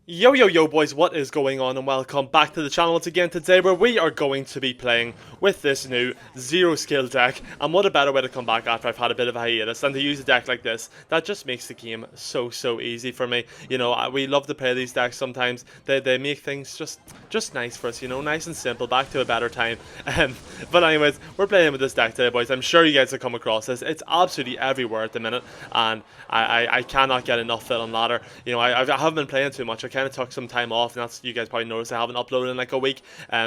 Yo yo yo boys, what is going on, and welcome back to the channel once again today, where we are going to be playing with this new zero skill deck. And what a better way to come back after I've had a bit of a hiatus than to use a deck like this that just makes the game so easy for me. You know, we love to play these decks sometimes. They make things just nice for us, you know, nice and simple, back to a better time. But anyways, we're playing with this deck today, boys. I'm sure you guys have come across this. It's absolutely everywhere at the minute, and I cannot get enough fit on ladder. You know, I haven't been playing too much. I kind of took some time off, and that's, you guys probably noticed I haven't uploaded in like a week.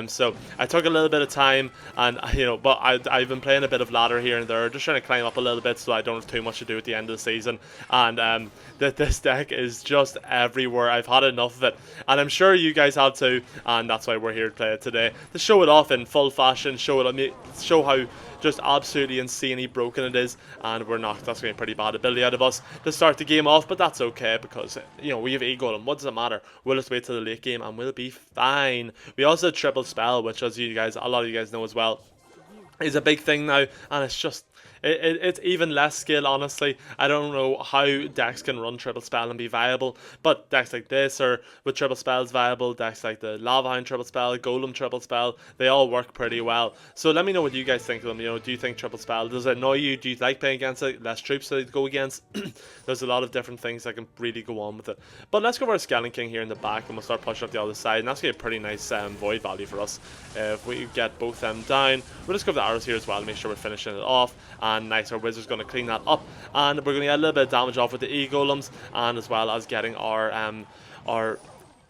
So I took a little bit of time, and but I've been playing a bit of ladder here and there, just trying to climb up a little bit so I don't have too much to do at the end of the season. And this deck is just everywhere. I've had enough of it, and I'm sure you guys have too. And that's why we're here to play it today, to show it off in full fashion, show how just absolutely insanely broken it is. And that's going to be a pretty bad ability out of us to start the game off, but that's okay because, you know, we have a golem. What does it matter? We'll just wait till the late game and we'll be fine. We also have triple spell, which, as a lot of you guys know as well, is a big thing now, and it's just it's even less skill, honestly. I don't know how decks can run triple spell and be viable, but decks like this or with triple spells viable, decks like the Lava Hound triple spell, Golem triple spell, they all work pretty well. So let me know what you guys think of them. You know, do you think triple spell, does it annoy you? Do you like playing against it? Less troops to go against? There's a lot of different things that can really go on with it. But let's go for a Skeleton King here in the back, and we'll start pushing up the other side, and that's going to be a pretty nice void value for us. If we get both them down, we'll just go for the arrows here as well to make sure we're finishing it off. And nice, our wizard's going to clean that up, and we're going to get a little bit of damage off with the e-golems, and as well as getting our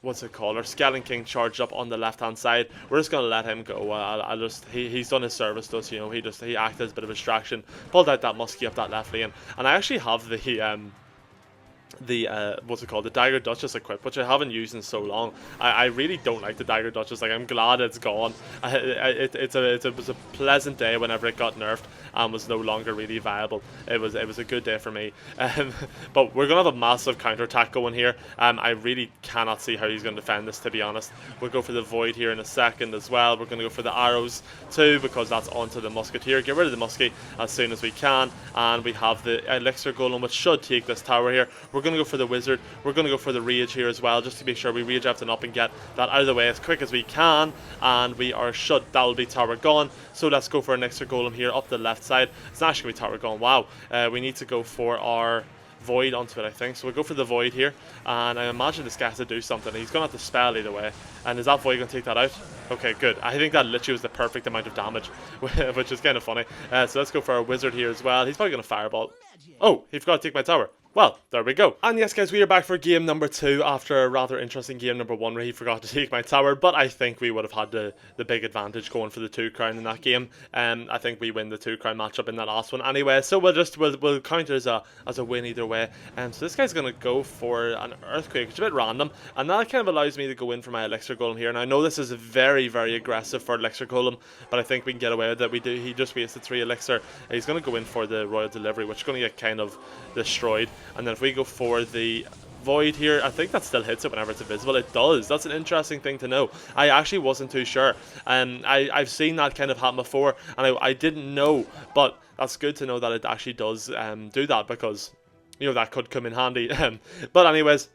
what's it called, our Skeleton King charged up on the left hand side. We're just going to let him go. He's done his service to us, you know. He acted as a bit of a distraction, pulled out that muskie up that left lane, and I actually have the what's it called, the Dagger Duchess equipped, which I haven't used in so long. I really don't like the Dagger Duchess. Like, I'm glad it's gone. It was a pleasant day whenever it got nerfed and was no longer really viable. It was a good day for me. But we're gonna have a massive counter attack going here. I really cannot see how he's gonna defend this, to be honest. We'll go for the void here in a second as well. We're gonna go for the arrows too, because that's onto the musketeer. Get rid of the muskie as soon as we can, and we have the elixir golem, which should take this tower here. We're going to go for the wizard. We're going to go for the rage here as well, just to make sure we rage everything up and get that out of the way as quick as we can. And we are shut. That will be tower gone. So let's go for an extra golem here up the left side. It's not actually tower gone. Wow. We need to go for our void onto it, I think. So we'll go for the void here, and I imagine this guy has to do something. He's going to have to spell either way. And is that void going to take that out? Okay, good. I think that literally was the perfect amount of damage, which is kind of funny. So let's go for our wizard here as well. He's probably going to fireball. Oh, he forgot to take my tower. Well, there we go. And yes, guys, we are back for game number 2 after a rather interesting game number 1 where he forgot to take my tower, but I think we would have had the big advantage going for the 2 crown in that game. I think we win the 2 crown matchup in that last one anyway, so we'll count it as a win either way. So this guy's going to go for an earthquake, which is a bit random, and that kind of allows me to go in for my elixir golem here. And I know this is very aggressive for elixir golem, but I think we can get away with it. He just wasted 3 elixir. He's going to go in for the royal delivery, which is going to get kind of destroyed. And then if we go for the void here, I think that still hits it whenever it's invisible. It does. That's an interesting thing to know. I actually wasn't too sure. I've seen that kind of happen before, and I didn't know, but that's good to know that it actually does do that, because, you know, that could come in handy. But anyways,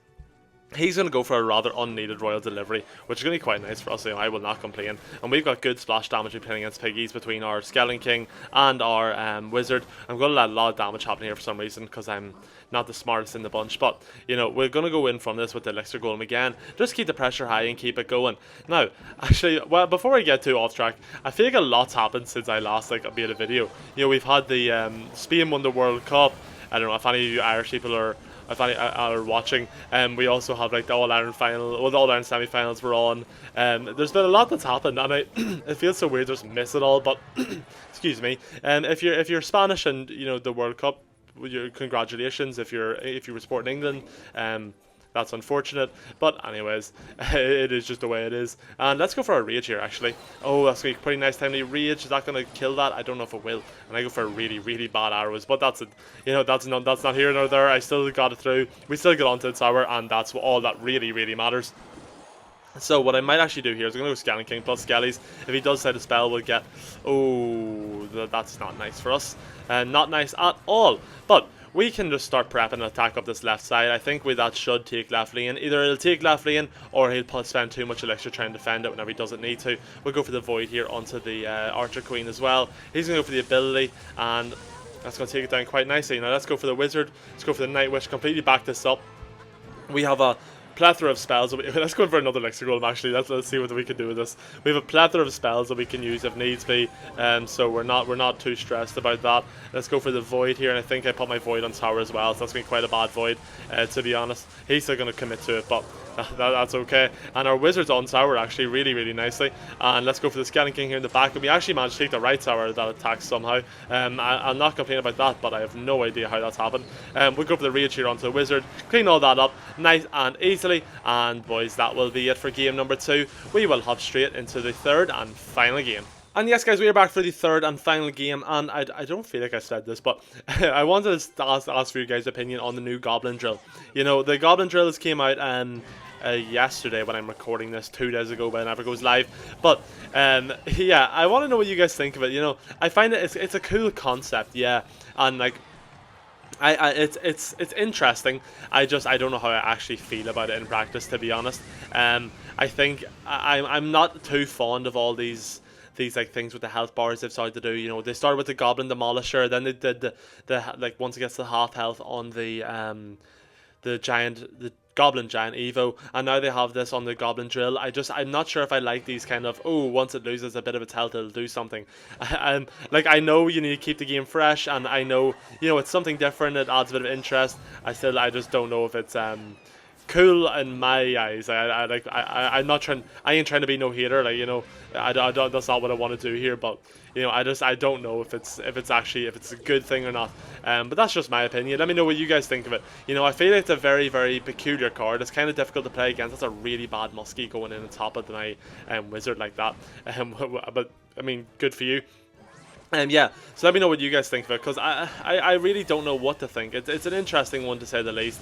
he's going to go for a rather unneeded royal delivery, which is going to be quite nice for us. You know, I will not complain. And we've got good splash damage playing against piggies between our Skeleton King and our wizard. I'm going to let a lot of damage happen here for some reason, because I'm not the smartest in the bunch. But, you know, we're going to go in from this with the elixir golem again. Just keep the pressure high and keep it going. Now, actually, well, before I get too off track, I feel like a lot's happened since I last made a video. You know, we've had the Spain won the World Cup. I don't know if any of you Irish people are watching. We also have like the All-Ireland final, well, the All-Ireland semi-finals were on. There's been a lot that's happened, and it feels so weird to just miss it all, but excuse me. If you're Spanish and, you know, the World Cup, your congratulations. If you were supporting England, that's unfortunate, but anyways, it is just the way it is. And let's go for a rage here, actually. Oh, that's going to be a pretty nice timely rage. Is that going to kill that? I don't know if it will. And I go for really bad arrows, but that's it. You know, that's not here nor there. I still got it through. We still get onto the tower, and that's all that really matters. So what I might actually do here is I'm going to go Skeleton King plus Skellies. If he does set a spell, we'll get... Oh, that's not nice for us. Not nice at all. But we can just start prepping and attack up this left side. I think that should take left lane. Either it'll take left lane, or he'll spend too much elixir trying to defend it whenever he doesn't need to. We'll go for the Void here onto the Archer Queen as well. He's going to go for the ability, and that's going to take it down quite nicely. Now let's go for the Wizard. Let's go for the Night Witch. Completely back this up. We have a plethora of spells. Let's go in for another elixir golem. Actually, let's see what we can do with this. We have a plethora of spells that we can use if needs be. So we're not too stressed about that. Let's go for the Void here, and I think I put my Void on tower as well. So that's been quite a bad Void, to be honest. He's still going to commit to it, but that's okay. And our Wizard's on tower actually really nicely. And let's go for the Skeleton King here in the back. And we actually managed to take the right tower that attacks somehow. I'll not complain about that, but I have no idea how that's happened. We'll go for the Rage here onto the Wizard. Clean all that up nice and easily. And boys, that will be it for game number 2. We will hop straight into the third and final game. And yes, guys, we are back for the third and final game, and I don't feel like I said this, but I wanted to ask for you guys' opinion on the new Goblin drill. You know, the Goblin drill has came out yesterday when I'm recording this, 2 days ago, but it never goes live. But yeah, I want to know what you guys think of it. You know, I find it's a cool concept, yeah, and like, it's interesting. I don't know how I actually feel about it in practice, to be honest. I think I'm not too fond of all these like things with the health bars they've started to do. You know, they started with the Goblin Demolisher, then they did the like once it gets to half health on the Goblin Giant Evo, and now they have this on the Goblin Drill. I'm not sure if I like these kind of, oh, once it loses a bit of its health it'll do something. Like, I know you need to keep the game fresh, and I know, you know, it's something different, it adds a bit of interest. I just don't know if it's cool in my eyes. I'm not trying. I ain't trying to be no hater. Like, you know, I don't. That's not what I want to do here. But you know, I don't know if it's a good thing or not. But that's just my opinion. Let me know what you guys think of it. You know, I feel like it's a very peculiar card. It's kind of difficult to play against. That's a really bad muskie going in on top of my Wizard like that. But I mean, good for you. Yeah, so let me know what you guys think of it, because I really don't know what to think. It's an interesting one, to say the least.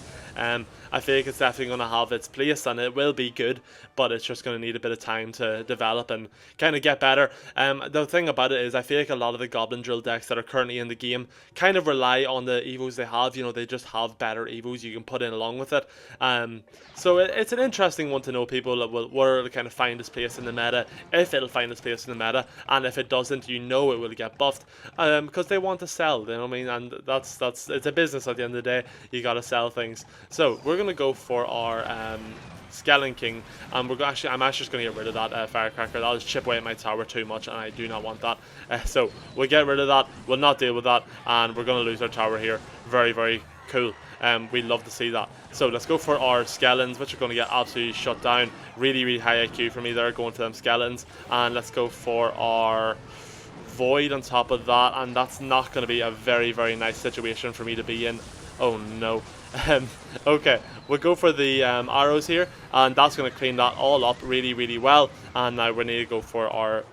I feel like it's definitely going to have its place, and it will be good, but it's just going to need a bit of time to develop and kind of get better. The thing about it is, I feel like a lot of the Goblin Drill decks that are currently in the game kind of rely on the Evos they have. You know, they just have better Evos you can put in along with it. So it's an interesting one to know, people, where it'll kind of find its place in the meta, if it'll find its place in the meta, and if it doesn't, you know it will get buffed, because they want to sell, you know what I mean, and that's it's a business at the end of the day. You gotta sell things. So we're gonna go for our Skeleton King, and I'm actually just gonna get rid of that Firecracker. That'll chip away at my tower too much, and I do not want that. So we'll get rid of that. We'll not deal with that, and we're gonna lose our tower here. Very cool. We love to see that. So let's go for our skeletons, which are going to get absolutely shut down. Really high IQ for me there, going for them skeletons. And let's go for our Void on top of that, and that's not going to be a very nice situation for me to be in. Oh no. Okay, we'll go for the arrows here, and that's going to clean that all up really well. And now we need to go for our...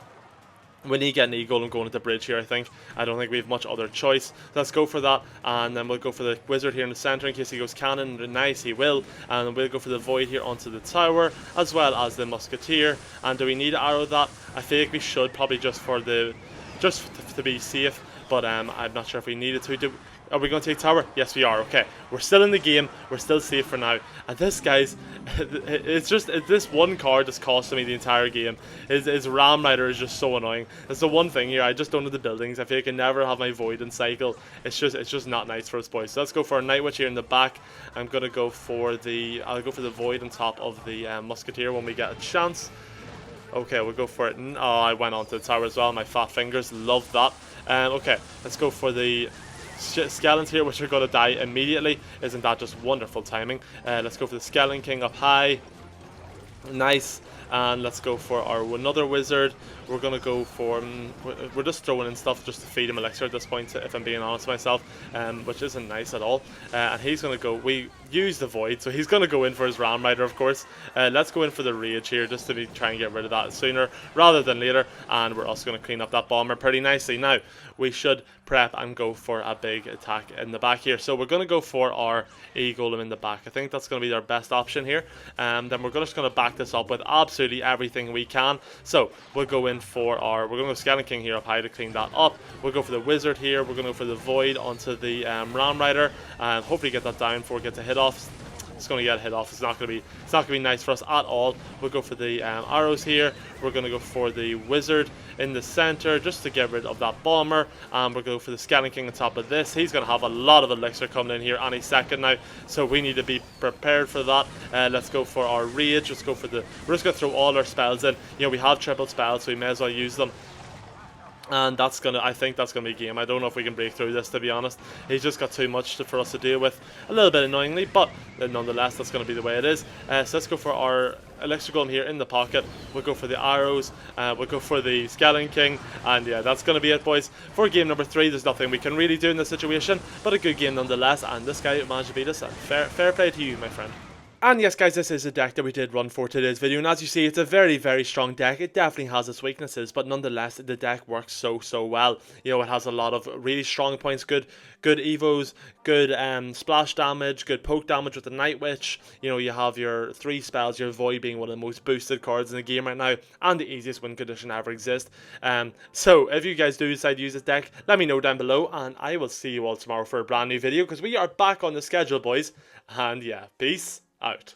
We need to get an Eagle and going into the bridge here, I think. I don't think we have much other choice. Let's go for that, and then we'll go for the Wizard here in the centre in case he goes cannon. Nice, he will. And we'll go for the Void here onto the tower, as well as the Musketeer. And do we need to arrow that? I feel like we should, probably just to be safe, but I'm not sure if we needed to. Are we going to take tower? Yes, we are. Okay, we're still in the game. We're still safe for now. And this, guys, it's this one card that's costing me the entire game. His Ram Rider is just so annoying. That's the one thing here. I just don't know the buildings. I feel like I never have my Void in cycle. It's just not nice for us, boys. So let's go for a Night Witch here in the back. I'll go for the Void on top of the Musketeer when we get a chance. Okay, we'll go for it. Oh, I went onto the tower as well. My fat fingers, love that. Okay, let's go for the skeletons here, which are going to die immediately. Isn't that just wonderful timing? Let's go for the Skeleton King up high. Nice. And let's go for our another Wizard. We're going to go for... we're just throwing in stuff just to feed him elixir at this point, if I'm being honest with myself, which isn't nice at all. And he's going to go... We use the Void, so he's going to go in for his Ram Rider, of course. Let's go in for the Rage here, just to try and get rid of that sooner rather than later. And we're also going to clean up that Bomber pretty nicely. Now, we should prep and go for a big attack in the back here. So we're going to go for our E-Golem in the back. I think that's going to be our best option here. Then we're just going to back this up with absolute absolutely everything we can. So we'll go in for our, we're going to go Skeleton King here up high to clean that up. We'll go for the Wizard here. We're going to go for the Void onto the Ram Rider, and hopefully get that down before it gets a hit off. It's going to get a hit off. It's not going to be nice for us at all. We'll go for the arrows here. We're going to go for the Wizard in the center just to get rid of that bomber. And we're going to go for the Skeleton King on top of this. He's going to have a lot of elixir coming in here any second now, so we need to be prepared for that. Let's go for our rage. Let's go for the. We're just going to throw all our spells in. You know, we have triple spells, so we may as well use them. And that's gonna, I think that's gonna be a game. I don't know if we can break through this, to be honest. He's just got too much for us to deal with, a little bit annoyingly, but nonetheless, that's gonna be the way it is. So let's go for our Elixir Golem here in the pocket. We'll go for the arrows. We'll go for the Skeleton King, and yeah, that's gonna be it, boys. For game number 3, there's nothing we can really do in this situation, but a good game nonetheless. And this guy managed to beat us. Fair play to you, my friend. And yes, guys, this is a deck that we did run for today's video, and as you see, it's a very, very strong deck. It definitely has its weaknesses, but nonetheless, the deck works so well. You know, it has a lot of really strong points, good evos, good splash damage, good poke damage with the Night Witch. You know, you have your 3 spells, your Void being one of the most boosted cards in the game right now, and the easiest win condition ever exist. So, if you guys do decide to use this deck, let me know down below, and I will see you all tomorrow for a brand new video, because we are back on the schedule, boys. And yeah, peace out.